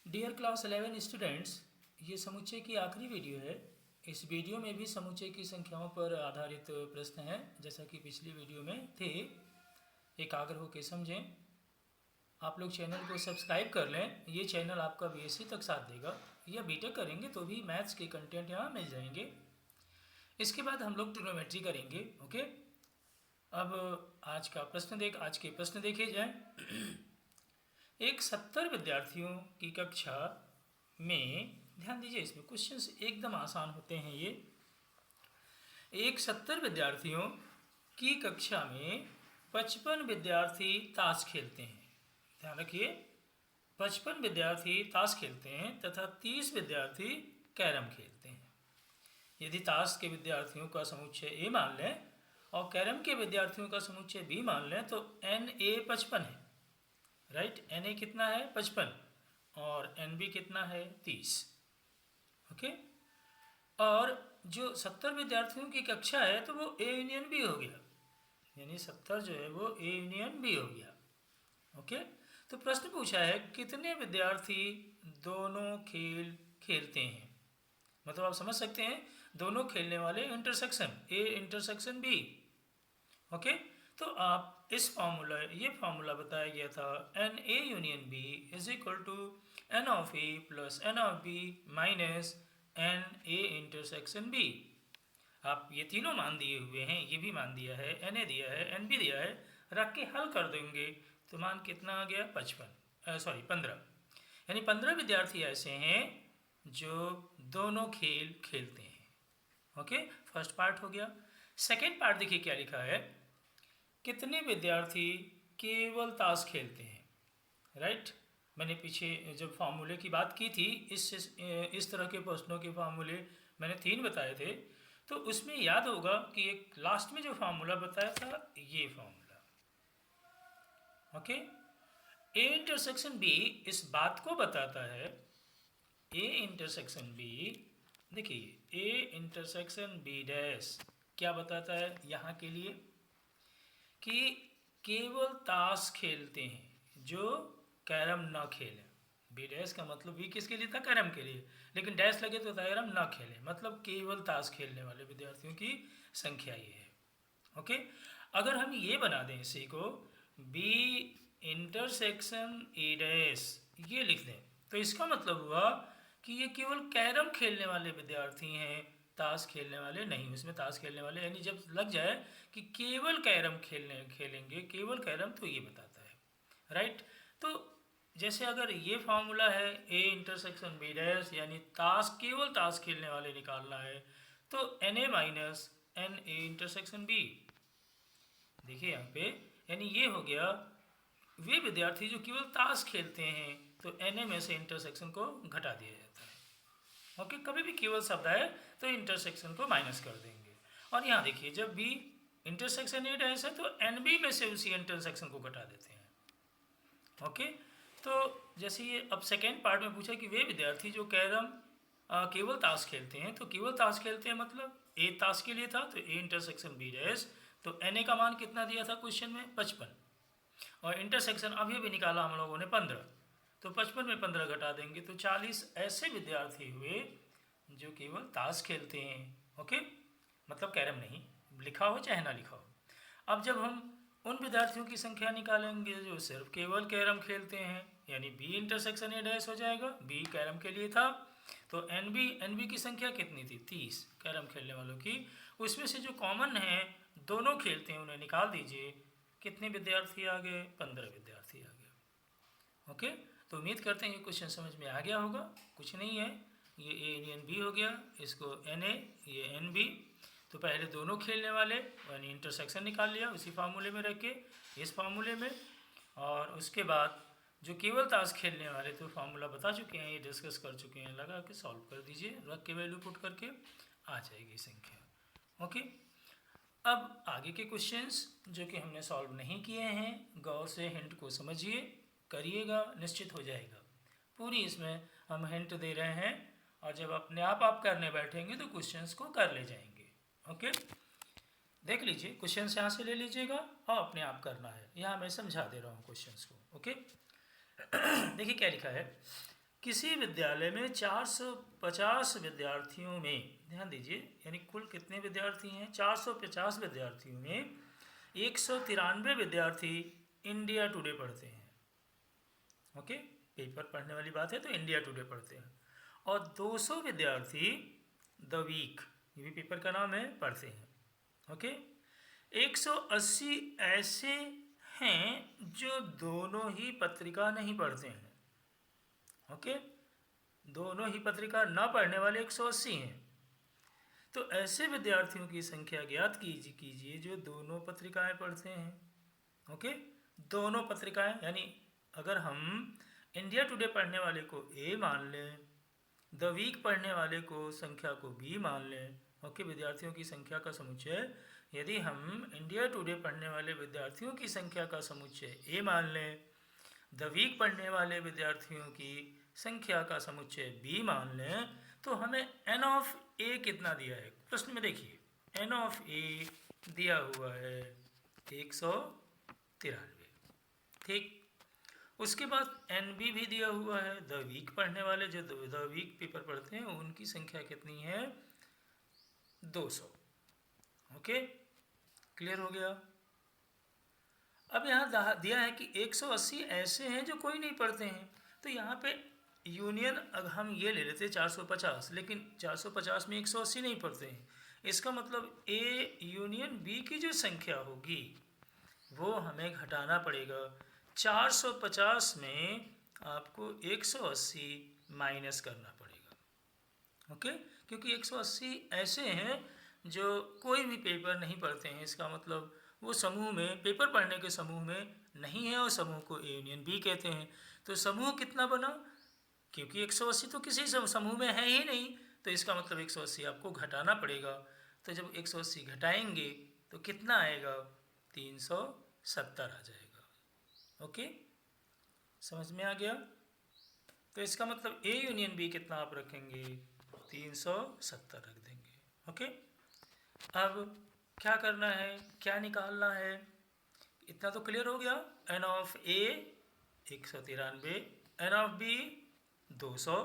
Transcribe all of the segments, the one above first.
Dear class 11 students, ये समुच्चय की आखिरी वीडियो है। इस वीडियो में भी समुच्चय की संख्याओं पर आधारित प्रश्न हैं, जैसा कि पिछली वीडियो में थे। एकाग्र होकर समझें। आप लोग चैनल को सब्सक्राइब कर लें। ये चैनल आपका बीएससी तक साथ देगा, या बीटेक करेंगे तो भी मैथ्स के कंटेंट यहाँ मिल जाएंगे। इसके बाद हम लोग ट्रिग्नोमेट्री करेंगे। ओके, अब आज के प्रश्न देखे जाएं। एक 70 विद्यार्थियों की कक्षा में, ध्यान दीजिए, इसमें क्वेश्चंस एकदम आसान होते हैं। ये एक 70 विद्यार्थियों की कक्षा में 55 विद्यार्थी ताश खेलते हैं। ध्यान रखिए, 55 विद्यार्थी ताश खेलते हैं तथा 30 विद्यार्थी कैरम खेलते हैं। यदि ताश के विद्यार्थियों का समुच्चय ए मान लें और कैरम के विद्यार्थियों का समुच्चय बी मान लें तो एन ए 55 है। राइट, एन ए कितना है 55 और एन बी कितना है 30। ओके, और जो 70 विद्यार्थियों की कक्षा है तो वो ए यूनियन बी हो गया, यानी 70 जो है वो ए यूनियन बी हो गया। ओके, तो प्रश्न पूछा है कितने विद्यार्थी दोनों खेल खेलते हैं। मतलब आप समझ सकते हैं, दोनों खेलने वाले intersection A intersection B. Okay, तो आप ये फार्मूला बताया गया था, n A union B is equal to n of A plus n of B minus n A intersection B. आप ये तीनों मान दिए हुए हैं, ये भी मान दिया है, एन ए दिया है, एन बी दिया है, रख के हल कर देंगे तो मान कितना आ गया 15। यानी 15 विद्यार्थी ऐसे हैं जो दोनों खेल खेलते हैं। ओके, फर्स्ट पार्ट हो गया। सेकेंड पार्ट देखिए क्या लिखा है, कितने विद्यार्थी केवल ताश खेलते हैं। राइट, मैंने पीछे जब फार्मूले की बात की थी, इस तरह के प्रश्नों के फार्मूले मैंने 3 बताए थे, तो उसमें याद होगा कि एक लास्ट में जो फार्मूला बताया था ये formula. Okay, A intersection B इस बात को बताता है, ए इंटरसेक्शन बी, देखिए ए इंटरसेक्शन बी डैश क्या बताता है यहाँ के लिए, कि केवल ताश खेलते हैं जो कैरम ना खेलें। बी डैश का मतलब बी किसके लिए था, कैरम के लिए, लेकिन डैश लगे तो कैरम ना खेलें, मतलब केवल ताश खेलने वाले विद्यार्थियों की संख्या ये है। ओके, अगर हम ये बना दें इसी को बी इंटरसेक्शन ए डैश ये लिख दें, तो इसका मतलब हुआ कि ये केवल कैरम खेलने वाले विद्यार्थी हैं, ताश खेलने वाले नहीं। उसमें ताश खेलने वाले यानी जब लग जाए कि केवल कैरम खेलेंगे केवल कैरम, तो ये बताता है। राइट, तो जैसे अगर ये फार्मूला है ए इंटरसेक्शन बी डैश, यानी केवल ताश खेलने वाले निकालना है, तो n A minus n A intersection B. देखिए यहाँ पे, यानी ये हो गया वे विद्यार्थी जो केवल ताश खेलते हैं, तो एन ए में से इंटरसेक्शन को घटा दिया जाता है। ओके, कभी भी केवल शब्द आए तो इंटरसेक्शन को माइनस कर देंगे। और यहाँ देखिए, जब बी इंटरसेक्शन ए डैश है तो एन बी में से उसी इंटरसेक्शन को घटा देते हैं। ओके, तो जैसे ये अब सेकेंड पार्ट में पूछा कि वे विद्यार्थी जो कैरम केवल ताश खेलते हैं, तो केवल ताश खेलते हैं मतलब ए ताश के लिए था तो ए इंटरसेक्शन बी डैश, तो एन ए का मान कितना दिया था क्वेश्चन में 55, और इंटरसेक्शन अभी भी निकाला हम लोगों ने 15, तो 55 में 15 घटा देंगे तो 40 ऐसे विद्यार्थी हुए जो केवल ताश खेलते हैं। ओके, मतलब कैरम नहीं, लिखा हो चाहे ना लिखा हो। अब जब हम उन विद्यार्थियों की संख्या निकालेंगे जो सिर्फ केवल कैरम खेलते हैं, यानी बी इंटरसेक्शन ए डैश हो जाएगा, बी कैरम के लिए था, तो एन बी की संख्या कितनी थी 30 कैरम खेलने वालों की, उसमें से जो कॉमन है दोनों खेलते हैं उन्हें निकाल दीजिए, कितने विद्यार्थी आ गए 15 विद्यार्थी आ गए। ओके, तो उम्मीद करते हैं ये क्वेश्चन समझ में आ गया होगा। कुछ नहीं है, ये ए यूनियन बी हो गया, इसको एन ए, ये एन बी, तो पहले दोनों खेलने वाले यानी इंटरसेक्शन निकाल लिया उसी फार्मूले में रख के, इस फार्मूले में, और उसके बाद जो केवल ताश खेलने वाले तो फार्मूला बता चुके हैं, ये डिस्कस कर चुके हैं, लगा के सॉल्व कर दीजिए, रख के वैल्यू पुट करके आ जाएगी संख्या। ओके, अब आगे के क्वेश्चंस जो कि हमने सॉल्व नहीं किए हैं, गौर से हिंट को समझिए, करिएगा, निश्चित हो जाएगा। पूरी इसमें हम हिंट दे रहे हैं, और जब अपने आप करने बैठेंगे तो क्वेश्चंस को कर ले जाएंगे। ओके, देख लीजिए, क्वेश्चंस यहाँ से ले लीजिएगा और अपने आप करना है, यहाँ मैं समझा दे रहा हूँ क्वेश्चंस को। ओके, देखिए क्या लिखा है, किसी विद्यालय में 450 विद्यार्थियों में, ध्यान दीजिए, यानी कुल कितने विद्यार्थी हैं, 450 विद्यार्थियों में 193 विद्यार्थी इंडिया टुडे पढ़ते हैं। ओके, पेपर पढ़ने वाली बात है तो इंडिया टुडे पढ़ते हैं। और 200 विद्यार्थी द वीक, ये भी पेपर का नाम है, पढ़ते हैं। ओके, 180 ऐसे हैं जो दोनों ही पत्रिका नहीं पढ़ते हैं। ओके, दोनों ही पत्रिका ना पढ़ने वाले 180 हैं। तो ऐसे विद्यार्थियों की संख्या ज्ञात कीजिए जो दोनों पत्रिकाएं पढ़ते हैं। ओके, दोनों पत्रिकाएं, यानी अगर हम इंडिया टुडे पढ़ने वाले को ए मान लें, द वीक पढ़ने वाले को संख्या को बी मान लें। ओके, विद्यार्थियों की संख्या का समुच्चय, यदि हम इंडिया टुडे पढ़ने वाले विद्यार्थियों की संख्या का समुच्चय ए मान लें, द वीक पढ़ने वाले विद्यार्थियों की संख्या का समुच्चय बी मान लें, तो हमें एन ऑफ ए कितना दिया है प्रश्न में, देखिए एन ऑफ ए दिया हुआ है 193। ठीक, उसके बाद एन बी भी दिया हुआ है। द वीक पढ़ने वाले जो द वीक पेपर पढ़ते हैं उनकी संख्या कितनी है, 200। ओके, क्लियर हो गया। अब यहाँ दिया है कि 180 ऐसे हैं जो कोई नहीं पढ़ते हैं, तो यहाँ पे यूनियन अगर हम ये ले लेते 450, लेकिन 450 में 180 नहीं पढ़ते हैं, इसका मतलब ए यूनियन बी की जो संख्या होगी वो हमें घटाना पड़ेगा। 450 में आपको 180 माइनस करना पड़ेगा। ओके, क्योंकि 180 ऐसे हैं जो कोई भी पेपर नहीं पढ़ते हैं, इसका मतलब वो समूह में, पेपर पढ़ने के समूह में नहीं है, और समूह को ए यूनियन बी कहते हैं। तो समूह कितना बना, क्योंकि 180 तो किसी समूह में है ही नहीं, तो इसका मतलब 180 आपको घटाना पड़ेगा। तो जब 180 घटाएंगे तो कितना आएगा, 370 आ जाएगा। ओके, समझ में आ गया। तो इसका मतलब ए यूनियन बी कितना आप रखेंगे, 370 रख देंगे। ओके, अब क्या करना है, क्या निकालना है, इतना तो क्लियर हो गया। N of A 193, n of B 200,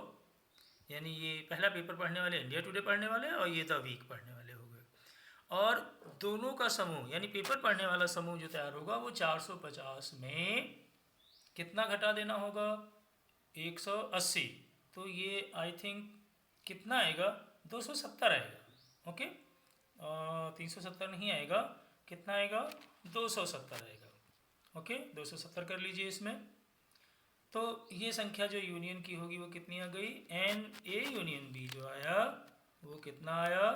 यानी ये पहला पेपर पढ़ने वाले इंडिया टुडे पढ़ने वाले और ये द वीक पढ़ने वाले हो गए। और दोनों का समूह यानी पेपर पढ़ने वाला समूह जो तैयार होगा वो 450 में कितना घटा देना होगा, 180। तो ये आई थिंक कितना आएगा, 270 आएगा। ओके, 370 नहीं आएगा, कितना आएगा, 270 आएगा। ओके, 270 कर लीजिए इसमें। तो ये संख्या जो यूनियन की होगी वो कितनी आ गई, एन ए यूनियन बी जो आया वो कितना आया,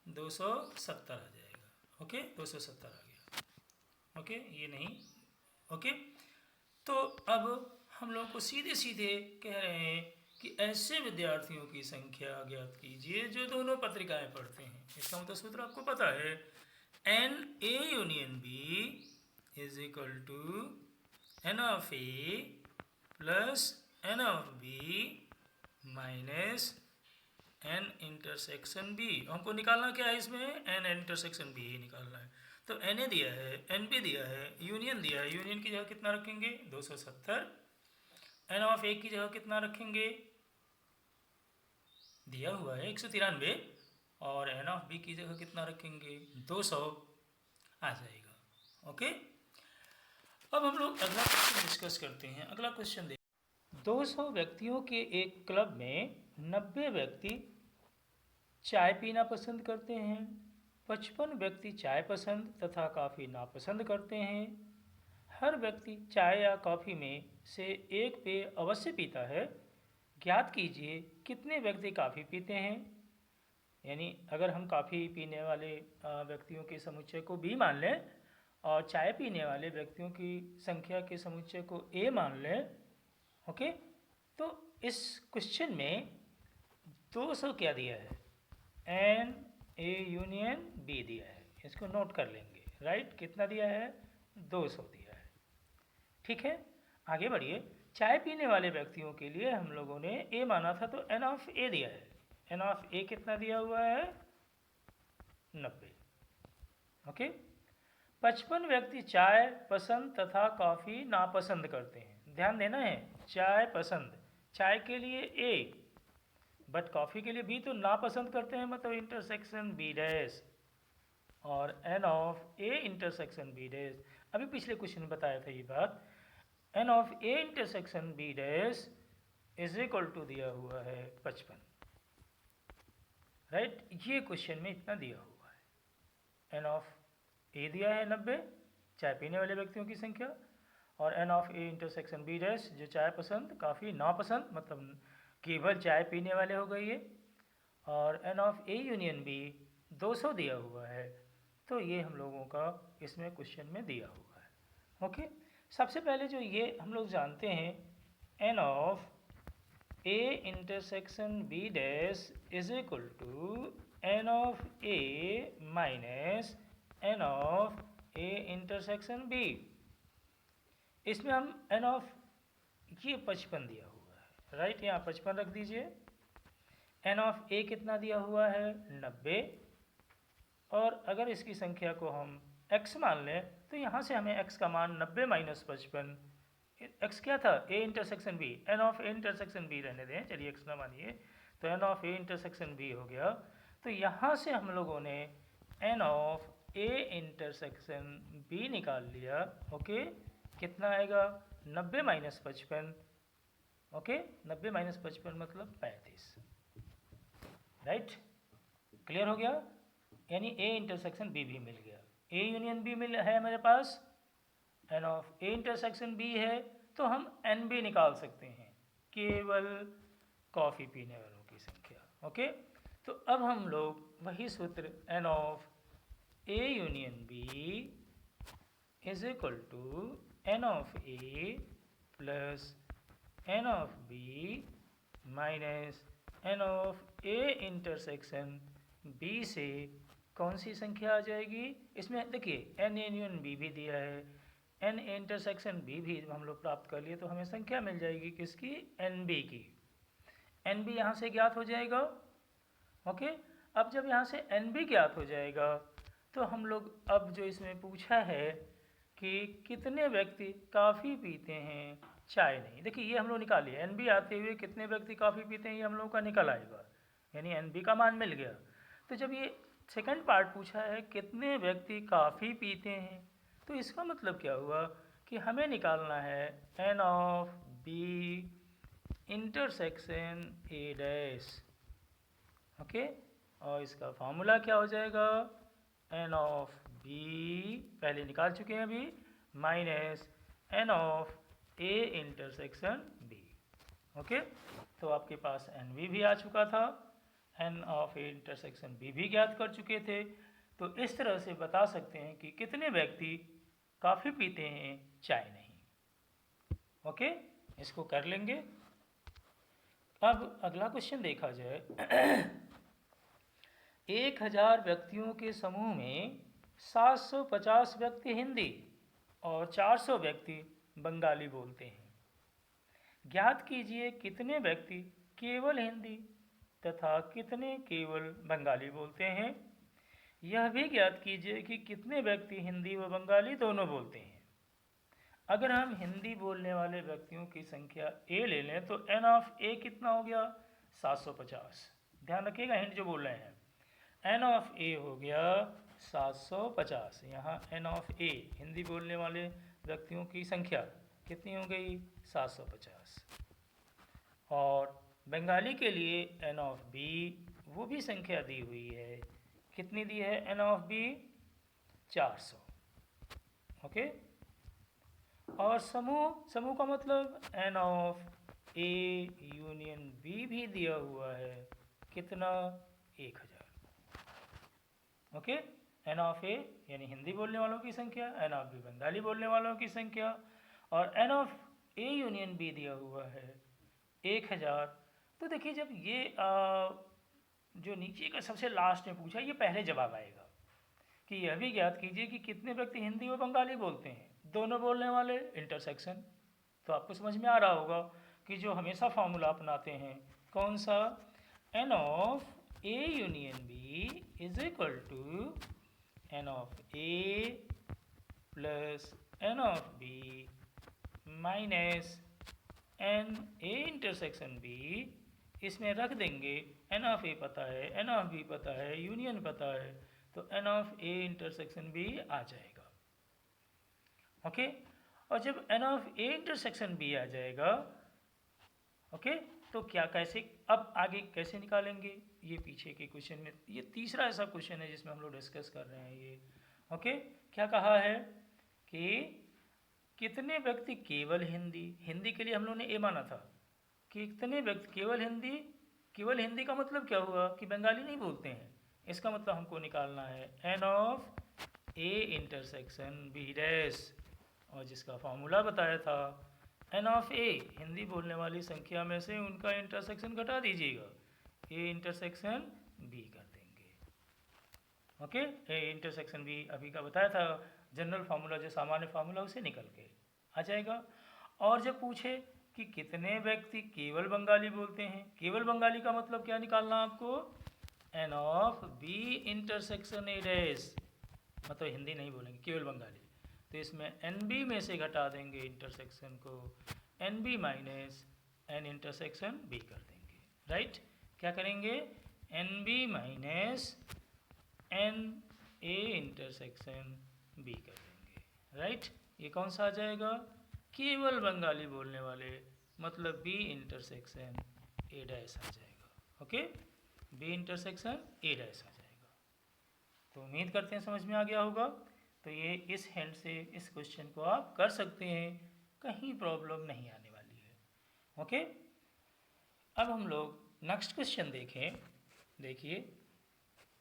270 आ जाएगा। ओके, 270 आ गया। ओके, ये नहीं। ओके, तो अब हम लोग को सीधे सीधे कह रहे हैं कि ऐसे विद्यार्थियों की संख्या ज्ञात कीजिए जो दोनों पत्रिकाएं पढ़ते हैं। इसका मतलब सूत्र आपको पता है, n A union B is equal to n of A plus n of B minus n intersection B. हमको निकालना क्या है इसमें, एन इंटरसेक्शन बी ही निकालना है। तो एन ए दिया है, एन बी दिया है, यूनियन दिया है, यूनियन की जगह कितना रखेंगे, 270। एन ऑफ ए की जगह कितना रखेंगे, दिया हुआ है 193, और एन ऑफ बी की जगह कितना रखेंगे, 200 आ जाएगा। ओके, अब हम लोग अगला क्वेश्चन डिस्कस करते हैं। अगला क्वेश्चन देखिए, 200 व्यक्तियों के एक क्लब में 90 व्यक्ति चाय पीना पसंद करते हैं, 55 व्यक्ति चाय पसंद तथा कॉफ़ी नापसंद करते हैं। हर व्यक्ति चाय या कॉफ़ी में से एक पेय अवश्य पीता है। ज्ञात कीजिए कितने व्यक्ति कॉफ़ी पीते हैं। यानी अगर हम कॉफ़ी पीने वाले व्यक्तियों के समुच्चय को बी मान लें और चाय पीने वाले व्यक्तियों की संख्या के समुच्चय को ए मान लें, ओके, तो इस क्वेश्चन में 200 क्या दिया है, एन ए यूनियन बी दिया है, इसको नोट कर लेंगे। राइट, कितना दिया है, 200 दिया है। ठीक है, आगे बढ़िए। चाय पीने वाले व्यक्तियों के लिए हम लोगों ने ए माना था तो एन ऑफ ए दिया है। एन ऑफ ए कितना दिया हुआ है, 90। ओके, 55 व्यक्ति चाय पसंद तथा कॉफ़ी नापसंद करते हैं। ध्यान देना है, चाय पसंद चाय के लिए ए बट कॉफ़ी के लिए बी तो नापसंद करते हैं, मतलब इंटरसेक्शन बी डैश और n of A intersection B dash. अभी पिछले क्वेश्चन में बताया था ये बात। N of A intersection B dash is equal to दिया हुआ है 55, राइट। ये क्वेश्चन में इतना दिया हुआ है। एन ऑफ ए दिया है 90 चाय पीने वाले व्यक्तियों की संख्या, और n of A intersection B dash जो चाय पसंद काफ़ी नापसंद मतलब केवल चाय पीने वाले हो गए ये, और n of A union B 200 दिया हुआ है। तो ये हम लोगों का इसमें क्वेश्चन में दिया हुआ है। ओके, सबसे पहले जो ये हम लोग जानते हैं n of A intersection B dash is equal to n of A minus n of A intersection B. इसमें हम एन ऑफ ये 55 दिया हुआ है, राइट, यहाँ 55 रख दीजिए। एन ऑफ ए कितना दिया हुआ है 90, और अगर इसकी संख्या को हम x मान लें तो यहाँ से हमें x का मान 90 माइनस 55, x क्या था a intersection b, n of A intersection b रहने दें, चलिए x ना मानिए, तो n of A intersection b हो गया। तो यहाँ से हम लोगों ने n of A intersection b निकाल लिया। ओके, कितना आएगा 90 माइनस 55, ओके 90 माइनस 55 मतलब 35, राइट, क्लियर हो गया। यानी ए इंटरसेक्शन बी भी मिल गया, ए यूनियन बी मिल है मेरे पास, n of A intersection B है, तो हम एन बी निकाल सकते हैं, केवल कॉफ़ी पीने वालों की संख्या। ओके, तो अब हम लोग वही सूत्र n of A union B is equal to n of A plus n of B minus n of A intersection B से कौन सी संख्या आ जाएगी। इसमें देखिए एन यूनियन बी भी दिया है, एन इंटरसेक्शन बी भी हम लोग प्राप्त कर लिए, तो हमें संख्या मिल जाएगी किसकी, एन बी की। एन बी यहाँ से ज्ञात हो जाएगा। ओके, अब जब यहाँ से एन बी ज्ञात हो जाएगा तो हम लोग अब जो इसमें पूछा है कि कितने व्यक्ति काफ़ी पीते हैं चाय नहीं, देखिए ये हम लोग निकाल लिए, एन बी आते हुए कितने व्यक्ति काफ़ी पीते हैं ये हम लोग का निकल आएगा, यानी एन बी का मान मिल गया। तो जब ये सेकंड पार्ट पूछा है कितने व्यक्ति काफ़ी पीते हैं, तो इसका मतलब क्या हुआ कि हमें निकालना है n of B intersection A dash. Okay, और इसका फार्मूला क्या हो जाएगा, एन ऑफ बी पहले निकाल चुके हैं अभी, minus n of A intersection B. Okay, तो आपके पास एन बी भी आ चुका था, n of A intersection B भी ज्ञात कर चुके थे। तो इस तरह से बता सकते हैं कि कितने व्यक्ति काफ़ी पीते हैं चाय नहीं। ओके, इसको कर लेंगे। अब अगला क्वेश्चन देखा जाए 1000 व्यक्तियों के समूह में 750 व्यक्ति हिंदी और 400 व्यक्ति बंगाली बोलते हैं। ज्ञात कीजिए कितने व्यक्ति केवल हिंदी तथा कितने केवल बंगाली बोलते हैं। यह भी ज्ञात कीजिए कि कितने व्यक्ति हिंदी व बंगाली दोनों बोलते हैं। अगर हम हिंदी बोलने वाले व्यक्तियों की संख्या ए ले लें तो एन ऑफ ए कितना हो गया 750। ध्यान रखिएगा हिंट जो बोल रहे हैं, एन ऑफ ए हो गया 750। यहाँ एन ऑफ ए हिंदी बोलने वाले व्यक्तियों की संख्या कितनी हो गई 750, और बंगाली के लिए एन ऑफ बी वो भी संख्या दी हुई है, कितनी दी है एन ऑफ बी 400। ओके, और समूह का मतलब n of A union B भी दिया हुआ है, कितना 1000। ओके, एन ऑफ ए यानी हिंदी बोलने वालों की संख्या, एन ऑफ बी बंगाली बोलने वालों की संख्या, और n of A union B दिया हुआ है 1000। तो देखिए जब ये जो नीचे का सबसे लास्ट में पूछा ये पहले जवाब आएगा कि यह भी ज्ञात कीजिए कि कितने व्यक्ति हिंदी व बंगाली बोलते हैं, दोनों बोलने वाले इंटरसेक्शन। तो आपको समझ में आ रहा होगा कि जो हमेशा फार्मूला अपनाते हैं कौन सा, n of A union B is equal to n of A plus n of B minus n A intersection B, इसमें रख देंगे एन ऑफ ए पता है, एन ऑफ बी पता है, यूनियन पता है, तो n of A intersection B आ जाएगा। ओके, और जब n of A intersection B आ जाएगा, ओके, तो क्या कैसे अब आगे कैसे निकालेंगे, ये पीछे के क्वेश्चन में, ये तीसरा ऐसा क्वेश्चन है जिसमें हम लोग डिस्कस कर रहे हैं ये। ओके, क्या कहा है कि कितने व्यक्ति केवल हिंदी, हिंदी के लिए हम लोग ने ए माना था, कितने व्यक्ति केवल हिंदी, केवल हिंदी का मतलब क्या हुआ कि बंगाली नहीं बोलते हैं, इसका मतलब हमको निकालना है n of A intersection B dash, और जिसका फॉर्मूला बताया था एन ऑफ ए, हिंदी बोलने वाली संख्या में से उनका इंटरसेक्शन घटा दीजिएगा, ए इंटरसेक्शन बी कर देंगे। ओके, ए इंटरसेक्शन बी अभी का बताया था, जनरल फार्मूला जो सामान्य फार्मूला उसे निकल के आ जाएगा। और जब पूछे कि कितने व्यक्ति केवल बंगाली बोलते हैं, केवल बंगाली का मतलब क्या निकालना आपको, n of B intersection A dash, मतलब हिंदी नहीं बोलेंगे केवल बंगाली, तो इसमें एन बी में से घटा देंगे इंटरसेक्शन को, n B minus n intersection B कर देंगे। राइट, क्या करेंगे, n B minus n A intersection B कर देंगे। राइट, ये कौन सा आ जाएगा, केवल बंगाली बोलने वाले, मतलब बी इंटरसेक्शन ए डैश आ जाएगा। Okay, B intersection A dash आ जाएगा। तो उम्मीद करते हैं समझ में आ गया होगा। तो ये इस हैंड से इस क्वेश्चन को आप कर सकते हैं, कहीं प्रॉब्लम नहीं आने वाली है। ओके, अब हम लोग नेक्स्ट क्वेश्चन देखें। देखिए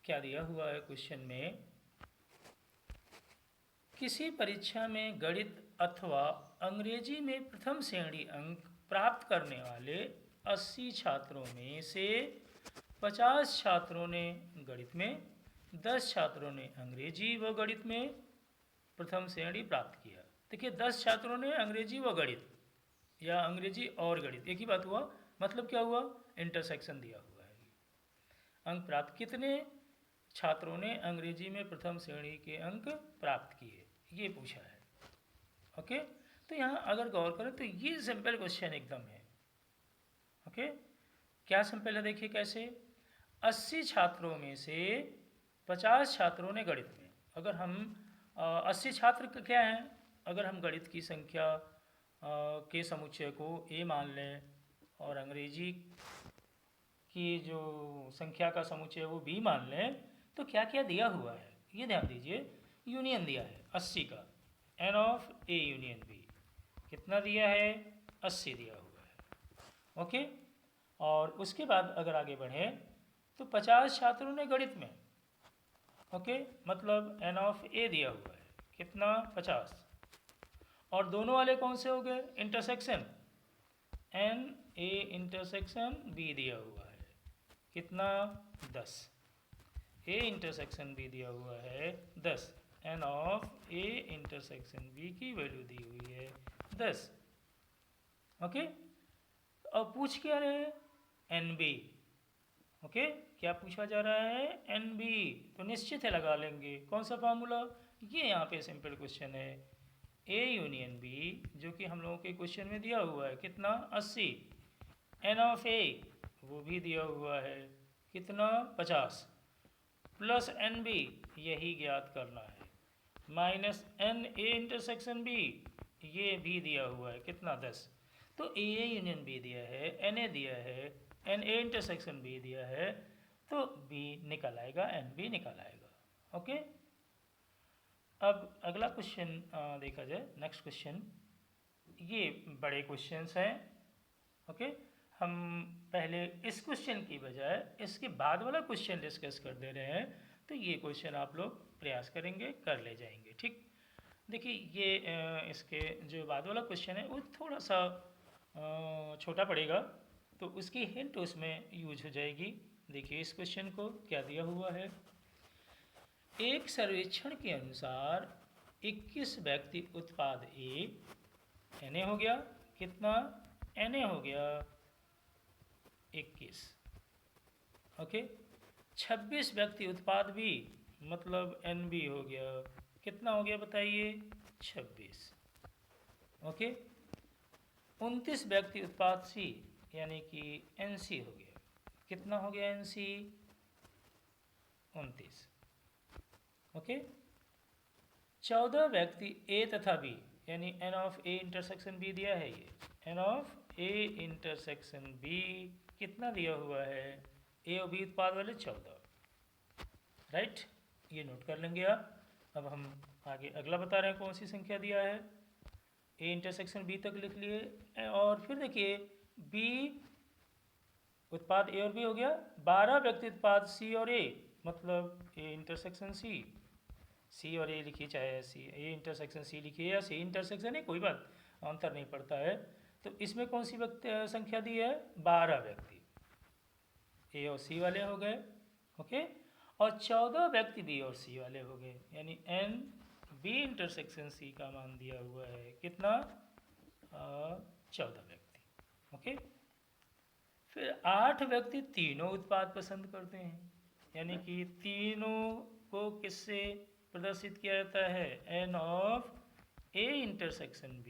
क्या दिया हुआ है क्वेश्चन में, किसी परीक्षा में गणित अथवा अंग्रेजी में प्रथम श्रेणी अंक प्राप्त करने वाले 80 छात्रों में से 50 छात्रों ने गणित में, 10 छात्रों ने अंग्रेजी व गणित में प्रथम श्रेणी प्राप्त किया। देखिए 10 छात्रों ने अंग्रेजी व गणित या अंग्रेजी और गणित एक ही बात हुआ, मतलब क्या हुआ, इंटरसेक्शन दिया हुआ है। अंक प्राप्त, कितने छात्रों ने अंग्रेजी में प्रथम श्रेणी के अंक प्राप्त किए, ये पूछा है। ओके, तो यहाँ अगर गौर करें तो ये सिंपल क्वेश्चन एकदम है। ओके, क्या सिंपल है, देखिए कैसे, 80 छात्रों में से 50 छात्रों ने गणित में, अगर हम 80 छात्र क्या हैं, अगर हम गणित की संख्या के समुच्चय को ए मान लें और अंग्रेजी की जो संख्या का समुच्चय वो बी मान लें, तो क्या क्या दिया हुआ है ये ध्यान दीजिए। यूनियन दिया है 80 का, n of A union B कितना दिया है, 80 दिया हुआ है। ओके, और उसके बाद अगर आगे बढ़ें तो 50 छात्रों ने गणित में, ओके, मतलब एन ऑफ ए दिया हुआ है कितना, 50, और दोनों वाले कौन से हो गए, intersection, n A intersection B दिया हुआ है कितना, 10, ए इंटरसेक्शन बी दिया हुआ है 10, n of A intersection B की वैल्यू दी हुई है 10। ओके, अब पूछ क्या रहे हैं, एन बी। ओके, क्या पूछा जा रहा है, एन बी, तो निश्चित है लगा लेंगे, कौन सा फार्मूला, ये यहाँ पे सिंपल क्वेश्चन है, ए यूनियन बी जो कि हम लोगों के क्वेश्चन में दिया हुआ है कितना, 80, एन ऑफ ए वो भी दिया हुआ है कितना, 50, प्लस एन बी यही ज्ञात करना है, minus n A intersection B ये भी दिया हुआ है कितना, 10। तो ए यूनियन बी दिया है, एन ए दिया है, एन ए इंटरसेक्शन बी दिया है, तो बी निकल आएगा, एन बी निकल आएगा। ओके, अब अगला क्वेश्चन देखा जाए, नेक्स्ट क्वेश्चन, ये बड़े क्वेश्चंस हैं। ओके, हम पहले इस क्वेश्चन की बजाय इसके बाद वाला क्वेश्चन डिस्कस कर दे रहे हैं, तो ये क्वेश्चन आप लोग प्रयास करेंगे, कर ले जाएंगे। ठीक, देखिए ये इसके जो बाद वाला क्वेश्चन है वो थोड़ा सा छोटा पड़ेगा, तो उसकी हिंट उसमें यूज हो जाएगी। देखिए इस क्वेश्चन को क्या दिया हुआ है, एक सर्वेक्षण के अनुसार 21 व्यक्ति उत्पाद ए, एन ए हो गया कितना, एन ए हो गया 21, ओके, 26 व्यक्ति उत्पाद बी मतलब एन बी हो गया कितना हो गया बताइए, 26, ओके, 29 व्यक्ति उत्पाद सी, यानी कि NC हो गया। कितना हो गया NC? 29। ओके। 14 व्यक्ति A तथा B, यानी N of A intersection B दिया है। ये N of A intersection B कितना दिया हुआ है? A और B उत्पाद वाले 14, राइट। ये नोट कर लेंगे आप। अब हम आगे अगला बता रहे हैं कौन सी संख्या दिया है। A इंटरसेक्शन B तक लिख लिए और फिर देखिए B उत्पाद A और B हो गया। 12 व्यक्ति उत्पाद C और A, मतलब A इंटरसेक्शन C और A लिखिए, चाहे A इंटरसेक्शन C लिखिए या C इंटरसेक्शन है, कोई बात अंतर नहीं पड़ता है। तो इसमें कौन सी संख्या दी है? 12 व्यक्ति A और C वाले हो गए। ओके। और 14 व्यक्ति B और C वाले हो गए, यानी N B इंटरसेक्शन C का मान दिया हुआ है कितना? 14 व्यक्ति। ओके। फिर 8 व्यक्ति तीनों उत्पाद पसंद करते हैं, यानी कि तीनों को किससे प्रदर्शित किया जाता है? N of A intersection B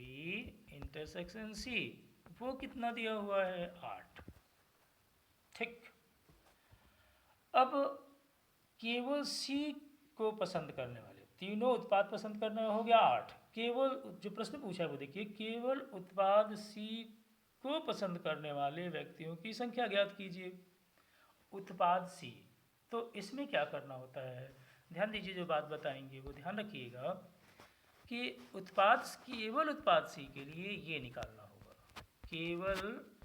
intersection C, वो कितना दिया हुआ है? 8। ठीक। अब केवल C को पसंद करने वाले, तीनों उत्पाद पसंद करने हो गया 8। केवल जो प्रश्न पूछा है वो देखिए, केवल उत्पाद C को पसंद करने वाले व्यक्तियों की संख्या ज्ञात कीजिए। उत्पाद C, तो इसमें क्या करना होता है? ध्यान दीजिए, जो बात बताएंगे वो ध्यान रखिएगा कि केवल उत्पाद C के लिए ये निकालना होगा। केवल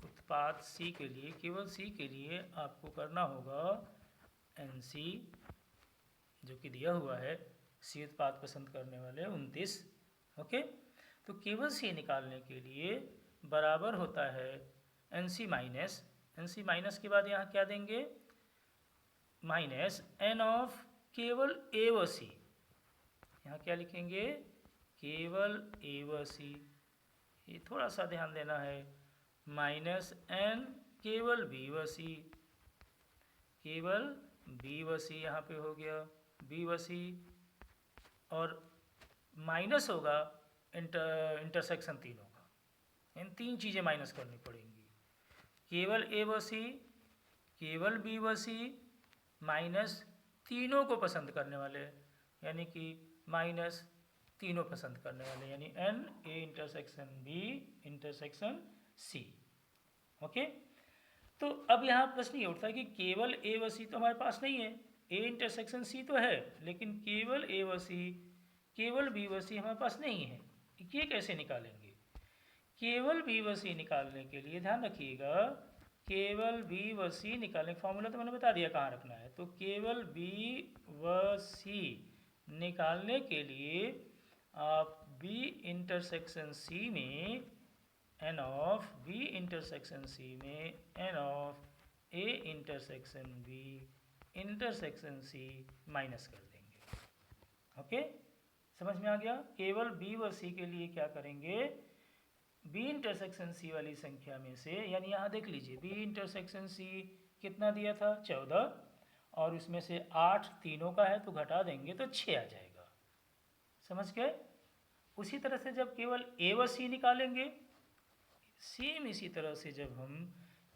उत्पाद C के लिए, केवल C के लिए आपको करना होगा NC, जो कि दिया हुआ है C उत्पाद पसंद करने वाले 29। ओके। तो केवल C निकालने के लिए बराबर होता है NC माइनस के बाद यहाँ क्या देंगे? माइनस N ऑफ केवल A व C। यहाँ क्या लिखेंगे? केवल A व C, ये थोड़ा सा ध्यान देना है। माइनस N केवल B व C, केवल B व C यहाँ पे हो गया B व C, और माइनस होगा इंटरसेक्शन तीनों का। इन तीन चीज़ें माइनस करनी पड़ेंगी। केवल A व C, केवल B व C, माइनस तीनों को पसंद करने वाले, यानी कि माइनस तीनों पसंद करने वाले, यानी N A intersection B intersection C। Okay. तो अब यहाँ प्रश्न ये उठता है कि केवल A व C तो हमारे पास नहीं है, A इंटरसेक्शन C तो है, लेकिन केवल A व C, केवल B व C हमारे पास नहीं है। ये कैसे निकालेंगे? केवल B व C निकालने के लिए ध्यान रखिएगा, केवल B व C निकालने का फॉर्मूला तो मैंने बता दिया कहाँ रखना है। तो केवल B व C निकालने के लिए आप B इंटरसेक्शन C में N of B intersection C में N of A intersection B intersection C minus कर देंगे। ओके, समझ में आ गया? केवल B व C के लिए क्या करेंगे? B इंटरसेक्शन C वाली संख्या में से, यानी यहाँ देख लीजिए B इंटरसेक्शन C कितना दिया था? 14, और उसमें से 8 तीनों का है तो घटा देंगे तो 6 आ जाएगा। समझ गए? उसी तरह से जब केवल A व C निकालेंगे, सेम इसी तरह से जब हम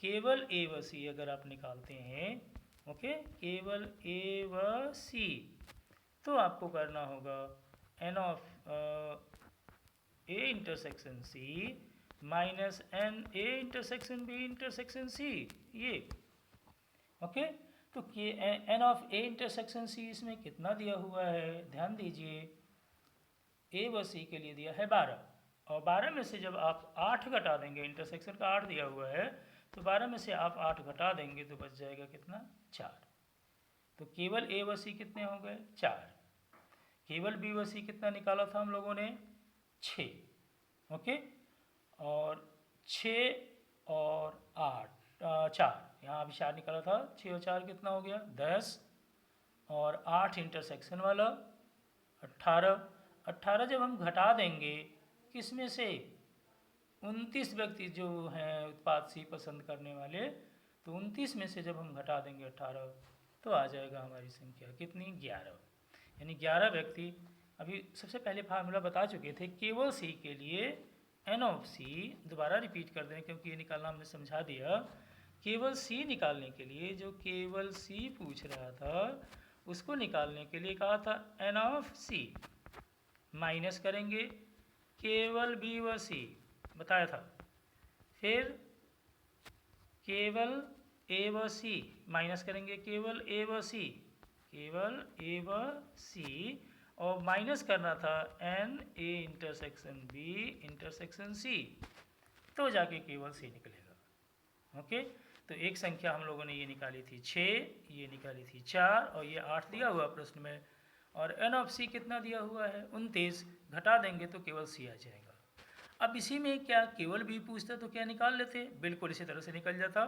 केवल A व C अगर आप निकालते हैं, ओके, केवल A व C, तो आपको करना होगा N of A intersection C minus N A intersection B intersection C, ये ओके। तो N of A intersection C इसमें कितना दिया हुआ है? ध्यान दीजिए, A व C के लिए दिया है 12, और 12 में से जब आप 8 घटा देंगे, इंटरसेक्शन का 8 दिया हुआ है, तो 12 में से आप 8 घटा देंगे तो बच जाएगा कितना? 4। तो केवल A व C कितने हो गए? 4। केवल B व C कितना निकाला था हम लोगों ने? 6। ओके, और 6 और 8 4, यहाँ अभी 4 निकाला था, 6 और 4 कितना हो गया? 10, और 8 इंटरसेक्शन वाला 18। 18 जब हम घटा देंगे किस में से? 29 व्यक्ति जो हैं उत्पाद C पसंद करने वाले, तो 29 में से जब हम घटा देंगे 18, तो आ जाएगा हमारी संख्या कितनी? 11। यानी 11 व्यक्ति। अभी सबसे पहले फार्मूला बता चुके थे, केवल C के लिए एन ऑफ सी, दोबारा रिपीट कर दें क्योंकि ये निकालना हमने समझा दिया। केवल सी निकालने के लिए, जो केवल सी पूछ रहा था उसको निकालने के लिए कहा था एन ऑफ सी, माइनस करेंगे केवल बी व सी बताया था, फिर केवल ए व सी माइनस करेंगे केवल ए व सी, केवल ए व सी, और माइनस करना था n A intersection B intersection C, तो जाके केवल सी निकलेगा। ओके, तो एक संख्या हम लोगों ने ये निकाली थी 6, ये निकाली थी 4 और ये 8 दिया हुआ प्रश्न में, और एन ऑफ सी कितना दिया हुआ है 29, घटा देंगे तो केवल सी आ जाएगा। अब इसी में क्या केवल बी पूछता तो क्या निकाल लेते, बिल्कुल इसी तरह से निकल जाता,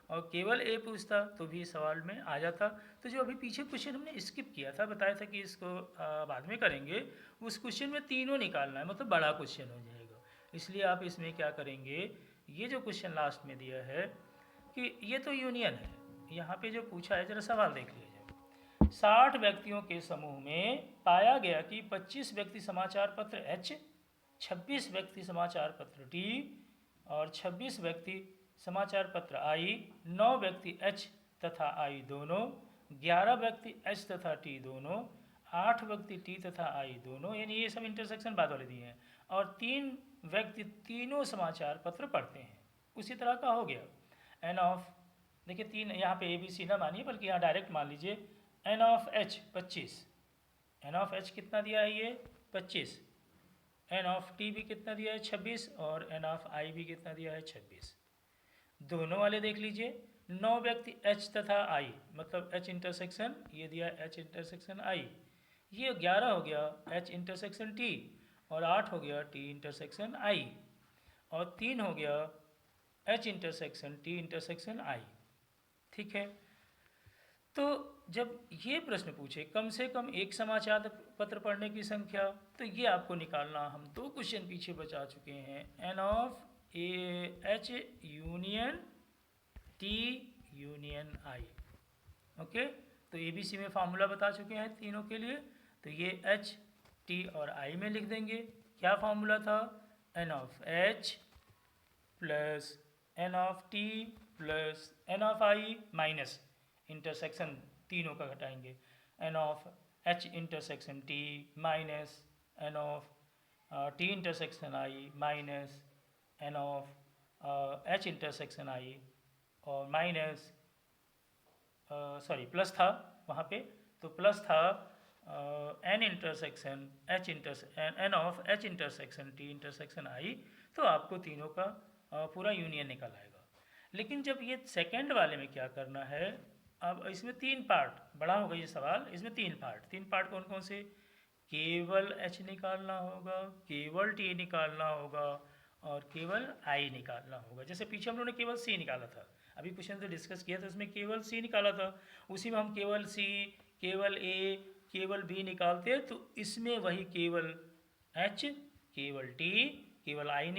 और केवल ए पूछता तो भी सवाल में आ जाता। तो जो अभी पीछे क्वेश्चन हमने स्किप किया था, बताया था कि इसको बाद में करेंगे, उस क्वेश्चन में तीनों निकालना है, मतलब बड़ा क्वेश्चन हो जाएगा। इसलिए आप इसमें क्या करेंगे, ये जो क्वेश्चन लास्ट में दिया है कि ये तो यूनियन है, यहाँ पे जो पूछा है जरा सवाल देख लीजिए। 60 व्यक्तियों के समूह में पाया गया कि 25 व्यक्ति समाचार पत्र एच, 26 व्यक्ति समाचार पत्र टी और 26 व्यक्ति समाचार पत्र आई, 9 व्यक्ति एच तथा आई दोनों, 11 व्यक्ति एच तथा टी दोनों, 8 व्यक्ति टी तथा आई दोनों, यानी ये सब इंटरसेक्शन बाद वाले दिए हैं, और 3 व्यक्ति तीनों समाचार पत्र पढ़ते हैं। उसी तरह का हो गया एन ऑफ, देखिए 3 यहाँ पे ए बी सी ना मानिए बल्कि यहाँ डायरेक्ट मान लीजिए n of H 25, n of H कितना दिया है ये 25, एन ऑफ टी भी कितना दिया है 26 और एन ऑफ आई भी कितना दिया है 26। दोनों वाले देख लीजिए, 9 व्यक्ति एच तथा आई, मतलब एच इंटरसेक्शन ये दिया एच इंटरसेक्शन आई, ये 11 हो गया एच इंटरसेक्शन टी और 8 हो गया टी इंटरसेक्शन आई और 3 हो गया एच इंटरसेक्शन टी इंटरसेक्शन आई। ठीक है, तो जब ये प्रश्न पूछे कम से कम एक समाचार पत्र पढ़ने की संख्या, तो ये आपको निकालना, हम 2 क्वेश्चन पीछे बचा चुके हैं, n of A H union T union I. Okay, तो ए बी सी में फार्मूला बता चुके हैं तीनों के लिए, तो ये एच टी और आई में लिख देंगे। क्या फार्मूला था, n of H plus n of T plus n of I minus intersection तीनों का घटाएंगे, n of H intersection T minus n of T intersection I minus n of H intersection I और minus sorry plus था वहाँ पे, तो plus था n intersection H n of H intersection T intersection I, तो आपको तीनों का पूरा यूनियन निकल आएगा। लेकिन जब ये सेकंड वाले में क्या करना है, अब इसमें 3 पार्ट, बड़ा होगा ये सवाल, इसमें 3 पार्ट कौन कौन से, केवल एच निकालना होगा, केवल टी निकालना होगा और केवल आई निकालना होगा। जैसे पीछे हम लोगों ने केवल सी निकाला था, अभी क्वेश्चन से डिस्कस किया था उसमें केवल सी निकाला था, उसी में हम केवल सी केवल ए केवल बी निकालते हैं, तो इसमें वही केवल एच केवल टी केवल आई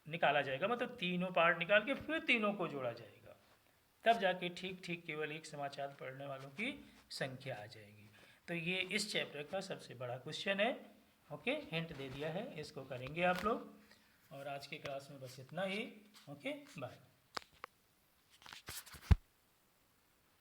निकाला जाएगा, मतलब तीनों पार्ट निकाल के फिर तीनों को जोड़ा जाएगा, तब जाके ठीक ठीक केवल एक समाचार पढ़ने वालों की संख्या आ जाएगी। तो ये इस चैप्टर का सबसे बड़ा क्वेश्चन है। ओके, हिंट दे दिया है, इसको करेंगे आप लोग, और आज के क्लास में बस इतना ही। Okay, bye.